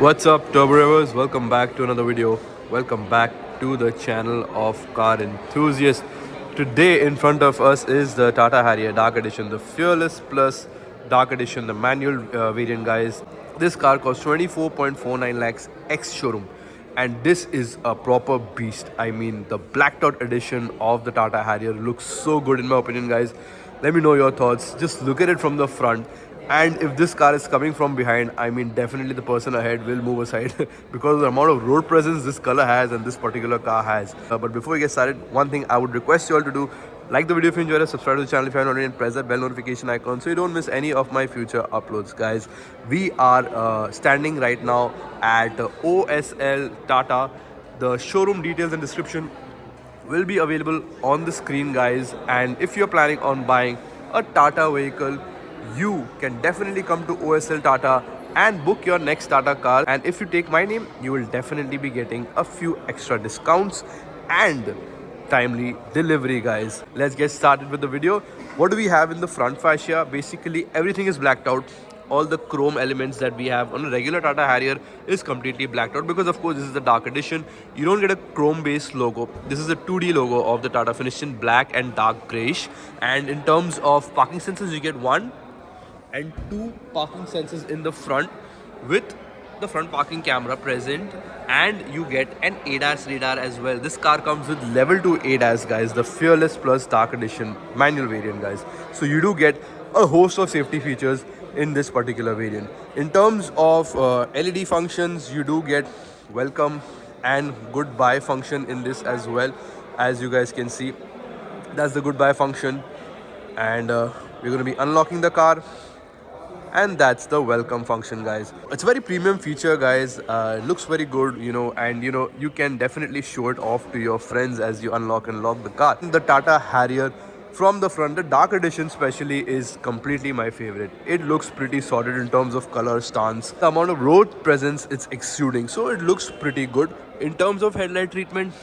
What's up, turbo ravers? Welcome back to another video. Welcome back to the channel of car enthusiasts. Today in front of us is the Tata Harrier Dark Edition, the Fearless Plus Dark Edition, the manual variant, guys. This car costs 24.49 lakhs ex showroom, and this is a proper beast. I mean, the blacked out edition of the Tata Harrier looks so good in my opinion, guys. Let me know your thoughts. Just look at it from the front. And if this car is coming from behind, I mean, definitely the person ahead will move aside because of the amount of road presence this color has and this particular car has. But before we get started, one thing I would request you all to do: like the video if you enjoyed it, subscribe to the channel if you haven't already, and press that bell notification icon so you don't miss any of my future uploads, guys. We are standing right now at OSL Tata. The showroom details and description will be available on the screen, guys. And if you're planning on buying a Tata vehicle, you can definitely come to OSL Tata and book your next Tata car. And if you take my name, you will definitely be getting a few extra discounts and timely delivery, guys. Let's get started with the video. What do we have in the front fascia? Basically everything is blacked out. All the chrome elements that we have on a regular Tata Harrier is completely blacked out because of course this is the dark edition. You don't get a chrome based logo. This is a 2D logo of the Tata, finished in black and dark greyish. And in terms of parking sensors, you get one and two parking sensors in the front with the front parking camera present, and you get an ADAS radar as well. This car comes with level 2 ADAS, guys, the Fearless Plus Dark Edition manual variant, guys. So you do get a host of safety features in this particular variant. In terms of LED functions, you do get welcome and goodbye function in this as well. As you guys can see, that's the goodbye function, and we're going to be unlocking the car, and that's the welcome function, guys. It's a very premium feature, guys. Looks very good, and you can definitely show it off to your friends as you unlock and lock the car. The Tata Harrier from the front, the dark edition especially, is completely my favorite. It looks pretty solid in terms of color, stance, the amount of road presence it's exuding, so it looks pretty good. In terms of headlight treatment,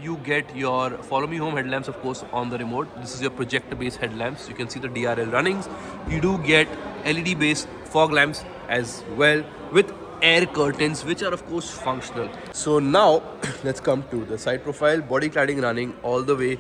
you get your follow me home headlamps, of course, on the remote. This is your projector based headlamps. You can see the DRL runnings. You do get LED based fog lamps as well with air curtains, which are of course functional. So now let's come to the side profile. Body cladding running all the way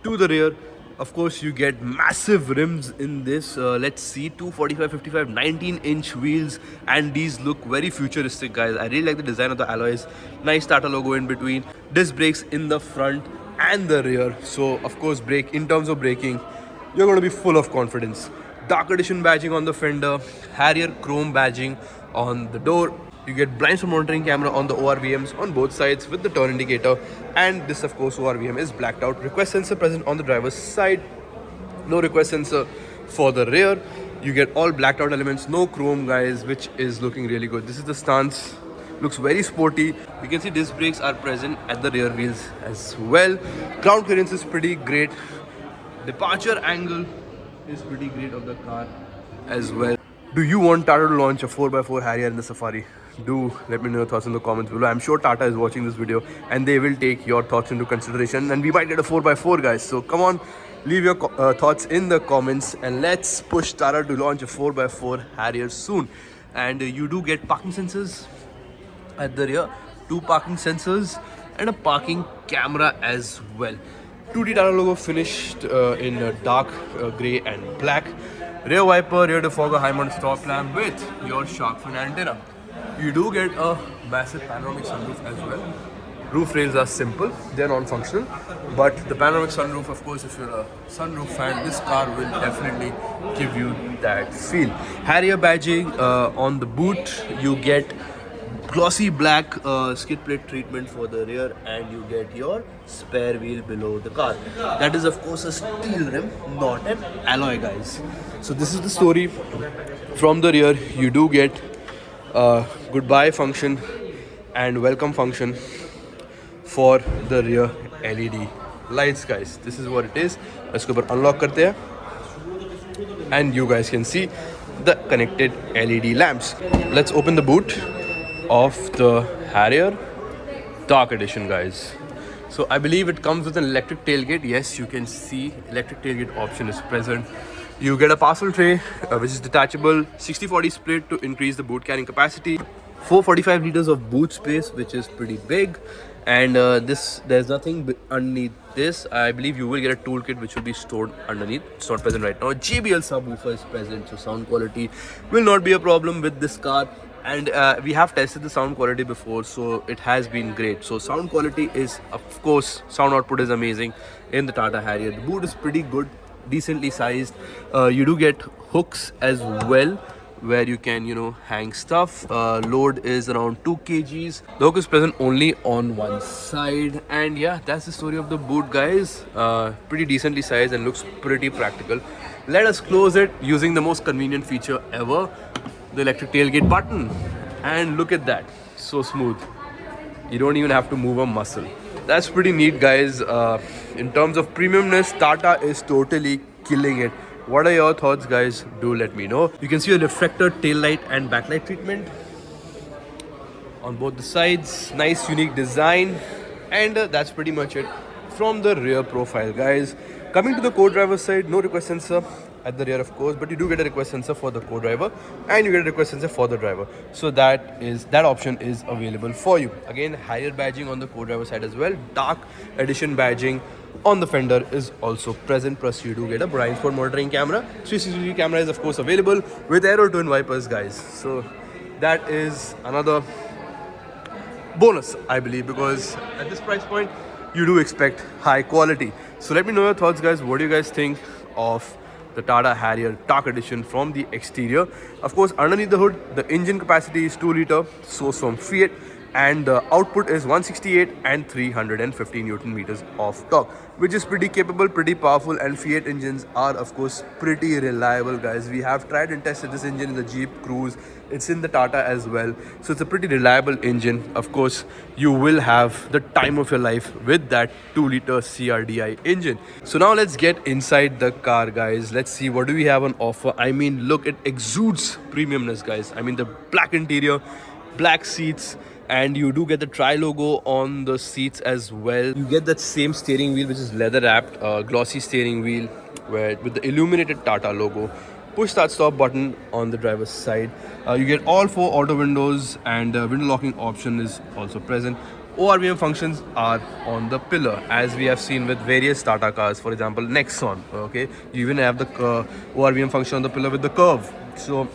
to the rear. Of course, you get massive rims in this. Let's see, 245, 55, 19-inch wheels, and these look very futuristic, guys. I really like the design of the alloys. Nice Tata logo in between. Disc brakes in the front and the rear. So, of course, in terms of braking, you're going to be full of confidence. Dark edition badging on the fender, Harrier chrome badging on the door. You get blind spot monitoring camera on the ORVMs on both sides with the turn indicator, and this of course ORVM is blacked out. Request sensor present on the driver's side, no request sensor for the rear. You get all blacked out elements, no chrome, guys, which is looking really good. This is the stance, looks very sporty. You can see disc brakes are present at the rear wheels as well. Ground clearance is pretty great. Departure angle is pretty great of the car as well. Do you want Tata to launch a 4x4 Harrier in the Safari? Do let me know your thoughts in the comments below. I'm sure Tata is watching this video and they will take your thoughts into consideration, and we might get a 4x4, guys. So come on, leave your thoughts in the comments, and let's push Tata to launch a 4x4 Harrier soon. And you do get parking sensors at the rear, two parking sensors and a parking camera as well. 2D Tata logo finished in dark grey and black. Rear wiper, rear defogger, high mount stop lamp with your shark fin antenna. You do get a massive panoramic sunroof as well. Roof rails are simple, they're non-functional, but the panoramic sunroof, of course, if you're a sunroof fan, this car will definitely give you that feel. Harrier badging on the boot. You get glossy black skid plate treatment for the rear, and you get your spare wheel below the car. That is of course a steel rim, not an alloy, guys. So this is the story from the rear. You do get goodbye function and welcome function for the rear LED lights, guys. This is what it is. Let's go unlock karte hain, and you guys can see the connected LED lamps. Let's open the boot of the Harrier Dark Edition, guys. So I believe it comes with an electric tailgate. Yes, you can see electric tailgate option is present. You get a parcel tray which is detachable, 60-40 split to increase the boot carrying capacity. 445 liters of boot space, which is pretty big. And there's nothing underneath this. I believe you will get a toolkit which will be stored underneath. It's not present right now. JBL subwoofer is present, so sound quality will not be a problem with this car. And we have tested the sound quality before, so it has been great. So sound quality is, of course, sound output is amazing in the Tata Harrier. The boot is pretty good, decently sized. You do get hooks as well, where you can, you know, hang stuff. Load is around 2 kgs. The hook is present only on one side. And yeah, that's the story of the boot, guys. Pretty decently sized and looks pretty practical. Let us close it using the most convenient feature ever, the electric tailgate button. And look at that, so smooth. You don't even have to move a muscle. That's pretty neat, guys. In terms of premiumness, Tata is totally killing it. What are your thoughts, guys? Do let me know. You can see a reflector, tail light and backlight treatment on both the sides. Nice unique design. And that's pretty much it from the rear profile, guys. Coming to the co-driver side, no request sensor at the rear, of course, but you do get a request sensor for the co-driver and you get a request sensor for the driver. So that option is available for you. Again, Harrier badging on the co-driver side as well. Dark edition badging on the fender is also present. Plus you do get a blind spot monitoring camera. 360 camera is of course available with aero twin wipers, guys. So that is another bonus, I believe, because at this price point you do expect high quality. So let me know your thoughts, guys. What do you guys think of the Tata Harrier Dark Edition from the exterior? Of course, underneath the hood, the engine capacity is 2 liter, sourced from Fiat, and the output is 168 and 350 Newton meters of torque, which is pretty capable, pretty powerful. And Fiat engines are of course pretty reliable, guys. We have tried and tested this engine in the Jeep Cruise. It's in the Tata as well, so it's a pretty reliable engine. Of course, you will have the time of your life with that 2 liter CRDI engine. So now let's get inside the car, guys. Let's see what do we have on offer. I mean, look, it exudes premiumness, guys. I mean, the black interior, black seats, and you do get the tri logo on the seats as well. You get that same steering wheel, which is leather wrapped, glossy steering wheel with the illuminated Tata logo. Push start stop button on the driver's side. You get all 4 auto windows, and window locking option is also present. ORVM functions are on the pillar, as we have seen with various Tata cars. For example, Nexon. Okay, you even have the ORVM function on the pillar with the curve. So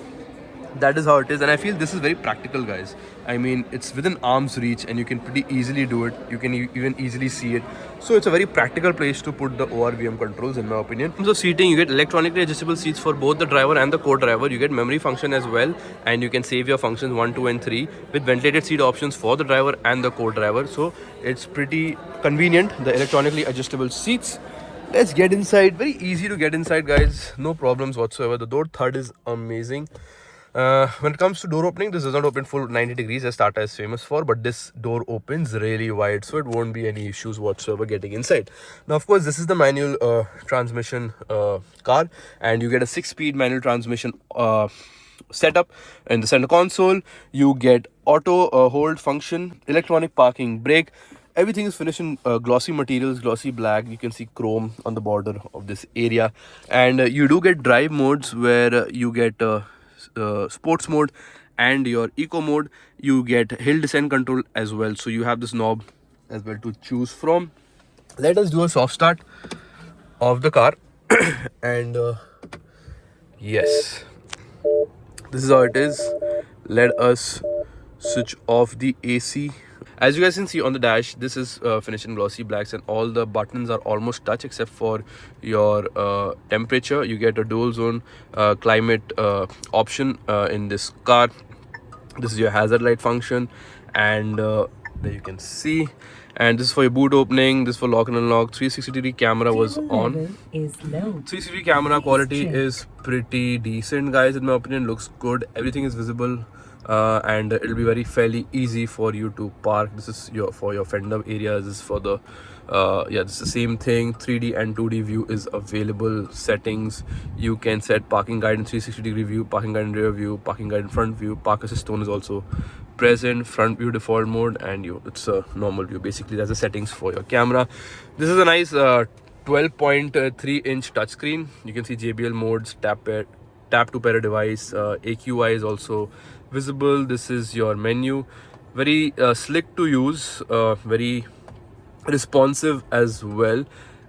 that is how it is, and I feel this is very practical, guys. I mean, it's within arm's reach and you can pretty easily do it. You can even easily see it. So it's a very practical place to put the ORVM controls, in my opinion. In terms of seating, you get electronically adjustable seats for both the driver and the co-driver. You get memory function as well, and you can save your functions 1, 2 and 3 with ventilated seat options for the driver and the co-driver. So it's pretty convenient, the electronically adjustable seats. Let's get inside. Very easy to get inside, guys. No problems whatsoever. The door third is amazing. When it comes to door opening, this does not open full 90 degrees as Tata is famous for, but this door opens really wide, so it won't be any issues whatsoever getting inside. Now, of course, this is the manual transmission car, and you get a 6-speed manual transmission setup in the center console. You get auto hold function, electronic parking brake. Everything is finished in glossy materials, glossy black. You can see chrome on the border of this area, and you do get drive modes where you get sports mode and your eco mode. You get hill descent control as well, so you have this knob as well to choose from. Let us do a soft start of the car and yes, this is how it is. Let us switch off the AC. As you guys can see on the dash, this is finished in glossy blacks, and all the buttons are almost touch except for your temperature. You get a dual zone climate option in this car. This is your hazard light function, and there you can see. And this is for your boot opening. This is for lock and unlock. 360-degree camera was on. 360 camera quality is pretty decent, guys. In my opinion, looks good. Everything is visible. And it'll be very fairly easy for you to park. This is for your fender areas. This is for the yeah, it's the same thing. 3D and 2D view is available. Settings, you can set parking guide in 360-degree view, parking guide in rear view, parking guide in front view. Park assist tone is also present. Front view default mode, and it's a normal view. Basically, that's the settings for your camera. This is a nice 12.3-inch touchscreen. You can see JBL modes, tap to pair a device. AQI is also visible. This is your menu. Very slick to use, very responsive as well,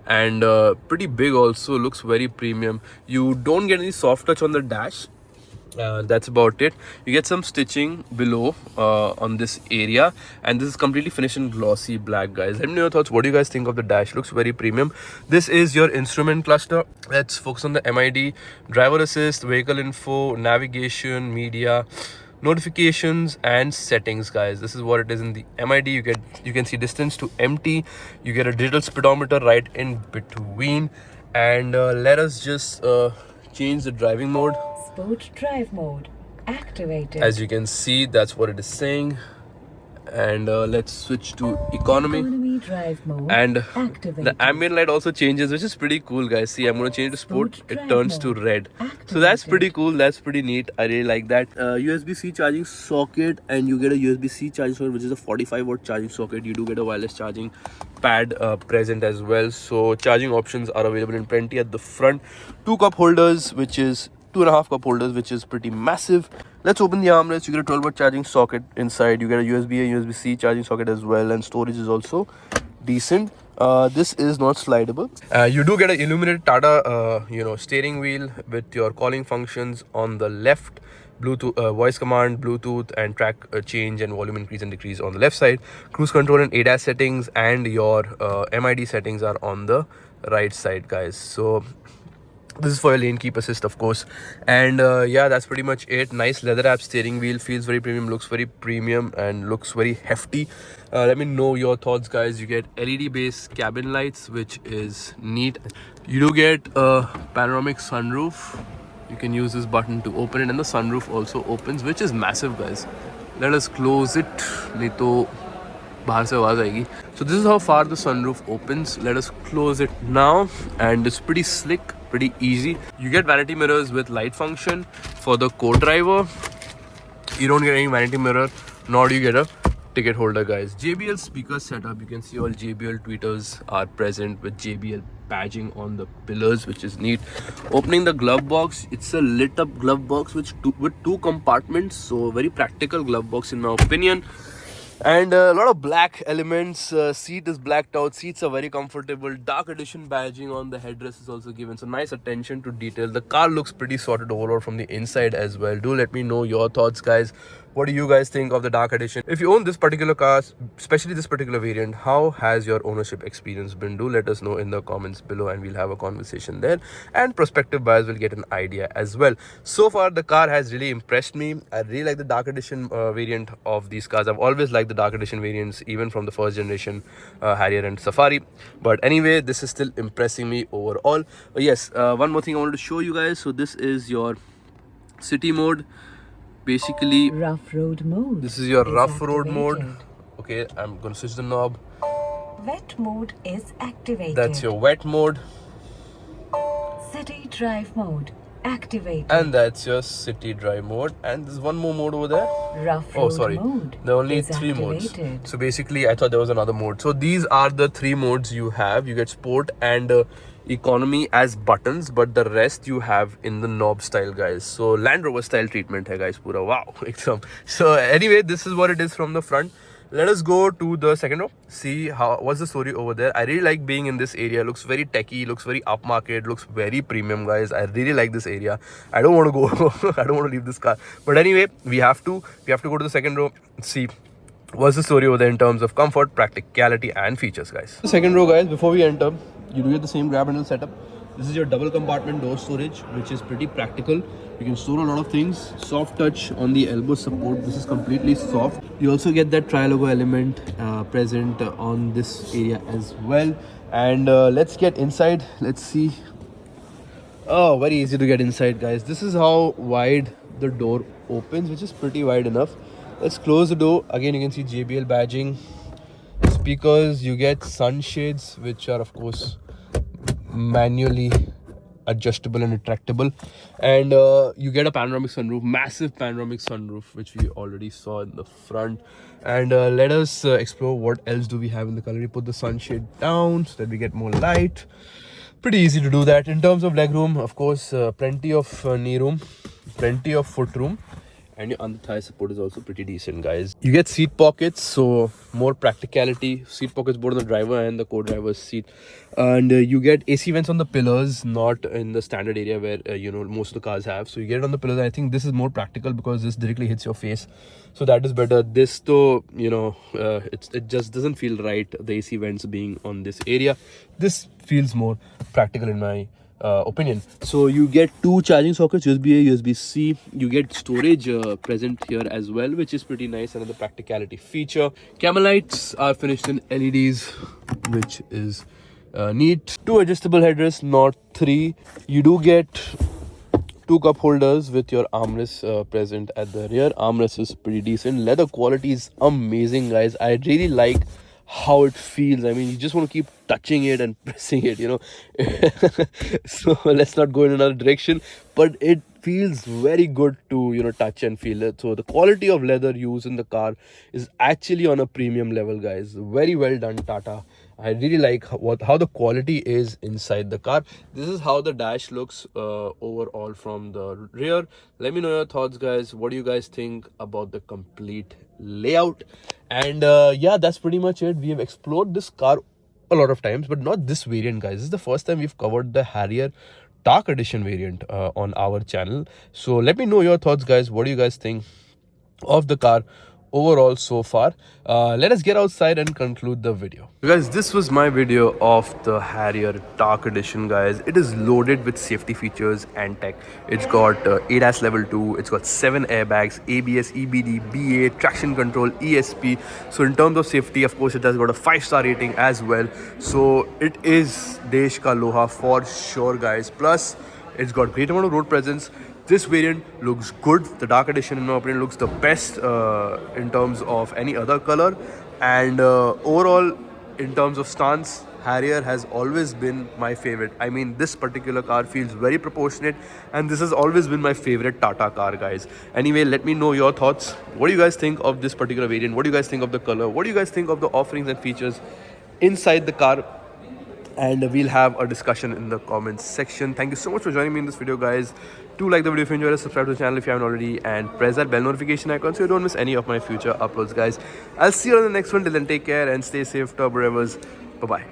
and pretty big also. Looks very premium. You don't get any soft touch on the dash. That's about it. You get some stitching below on this area, and this is completely finished in glossy black, guys. Let me know your thoughts. What do you guys think of the dash? Looks very premium. This is your instrument cluster. Let's focus on the MID, driver assist, vehicle info, navigation, media, notifications, and settings, guys. This is what it is in the MID. You can see distance to empty. You get a digital speedometer right in between, and let us just change the driving mode. Sport drive mode activated. As you can see, that's what it is saying. And let's switch to economy drive mode and activated. the ambient light also changes, which is pretty cool, guys. See, I'm going to change to sport. It turns to red. So that's pretty cool. That's pretty neat. I really like that. USB-C charging socket, and you get a USB-C charging socket, which is a 45-watt charging socket. You do get a wireless charging pad present as well. So charging options are available in plenty at the front. 2 cup holders, which is 2.5 cup holders, which is pretty massive. Let's open the armrest. You get a 12-watt charging socket inside. You get a USB and USB-C charging socket as well, and storage is also decent. This is not slidable. You do get an illuminated Tata steering wheel with your calling functions on the left, Bluetooth voice command, Bluetooth, and track change and volume increase and decrease on the left side. Cruise control and ADAS settings and your MID settings are on the right side, guys. So this is for your lane keep assist, of course. And yeah, that's pretty much it. Nice leather wrap steering wheel, feels very premium, looks very premium, and looks very hefty. Let me know your thoughts, guys. You get LED based cabin lights, which is neat. You do get a panoramic sunroof. You can use this button to open it, and the sunroof also opens, which is massive, guys. Let us close it, nahi to bahar se awaaz aayegi. So this is how far the sunroof opens. Let us close it now, and it's pretty slick, pretty easy. You get vanity mirrors with light function for the co-driver. You don't get any vanity mirror, nor do you get a ticket holder, guys. JBL speaker setup. You can see all JBL tweeters are present with JBL badging on the pillars, which is neat. Opening the glove box, it's a lit up glove box with two compartments, so very practical glove box in my opinion. And a lot of black elements. Seat is blacked out. Seats are very comfortable. Dark edition badging on the headrest is also given, so nice attention to detail. The car looks pretty sorted overall from the inside as well. Do let me know your thoughts, guys. What do you guys think of the dark edition? If you own this particular car, especially this particular variant, how has your ownership experience been? Do let us know in the comments below, and we'll have a conversation there, and prospective buyers will get an idea as well. So far the car has really impressed me. I really like the dark edition variant of these cars. I've always liked the dark edition variants, even from the first generation Harrier and Safari. But anyway, this is still impressing me overall. Yes, one more thing I wanted to show you guys. So this is your city mode. Basically, rough road mode. This is your rough road mode. Okay, I'm gonna switch the knob. Wet mode is activated. That's your wet mode. City drive mode activated. And that's your city drive mode. And there's one more mode over there. Rough road mode. There are only 3 modes. So basically, I thought there was another mode. So these are the 3 modes you have. You get sport and economy as buttons, but the rest you have in the knob style, guys. So Land Rover style treatment hai, guys, pura. Wow. So anyway, this is what it is from the front. Let us go to the second row, see what's the story over there. I really like being in this area. Looks very techy, looks very upmarket, looks very premium, guys. I really like this area. I don't want to go I don't want to leave this car, but anyway, we have to go to the second row, see what's the story over there in terms of comfort, practicality, and features, guys. The second row, guys, before we enter, you do get the same grab handle setup. This is your double compartment door storage, which is pretty practical. You can store a lot of things. Soft touch on the elbow support. This is completely soft. You also get that tri-logo element present on this area as well. And let's get inside. Let's see. Oh, very easy to get inside, guys. This is how wide the door opens, which is pretty wide enough. Let's close the door. Again, you can see JBL badging. Speakers, you get sunshades, which are of course manually adjustable and retractable, and you get a panoramic sunroof, massive panoramic sunroof, which we already saw in the front. And let us explore what else do we have in the color. We put the sunshade down so that we get more light. Pretty easy to do that. In terms of legroom, of course, plenty of knee room, plenty of foot room, and your under thigh support is also pretty decent, guys. You get seat pockets, so more practicality. Seat pockets both on the driver and the co-driver's seat, and you get AC vents on the pillars, not in the standard area where most of the cars have. So you get it on the pillars. I think this is more practical because this directly hits your face, so that is better. This though, it just doesn't feel right, the AC vents being on this area. This feels more practical in my opinion. So you get two charging sockets, USB-A, USB-C. You get storage present here as well, which is pretty nice. Another practicality feature. Camel lights are finished in LEDs, which is neat. Two adjustable headrests, not three. You do get two cup holders with your armrest present at the rear. Armrest is pretty decent. Leather quality is amazing, guys. I really like how it feels. I mean, you just want to keep touching it and pressing it, So let's not go in another direction, but it feels very good to touch and feel it. So the quality of leather used in the car is actually on a premium level, guys. Very well done, Tata. I really like how the quality is inside the car. This is how the dash looks overall from the rear. Let me know your thoughts, guys. What do you guys think about the complete layout? And yeah, that's pretty much it. We have explored this car a lot of times, but not this variant, guys. This is the first time we've covered the Harrier Dark Edition variant on our channel. So let me know your thoughts, guys. What do you guys think of the car overall so far? Let us get outside and conclude the video. Guys, this was my video of the Harrier Dark Edition, guys. It is loaded with safety features and tech. It's got ADAS level 2, it's got 7 airbags, ABS, EBD, BA, traction control, ESP. So in terms of safety, of course, it has got a 5-star rating as well. So it is Desh ka Loha for sure, guys. Plus, it's got great amount of road presence. This variant looks good. The Dark Edition, in my opinion, looks the best in terms of any other color. And overall, in terms of stance, Harrier has always been my favorite. I mean, this particular car feels very proportionate, and this has always been my favorite Tata car, guys. Anyway, let me know your thoughts. What do you guys think of this particular variant? What do you guys think of the color? What do you guys think of the offerings and features inside the car? And we'll have a discussion in the comments section. Thank you so much for joining me in this video, guys. Do like the video if you enjoyed it, subscribe to the channel if you haven't already, and press that bell notification icon so you don't miss any of my future uploads, guys. I'll see you on the next one. Till then, take care and stay safe, Turbo Revers. Bye bye.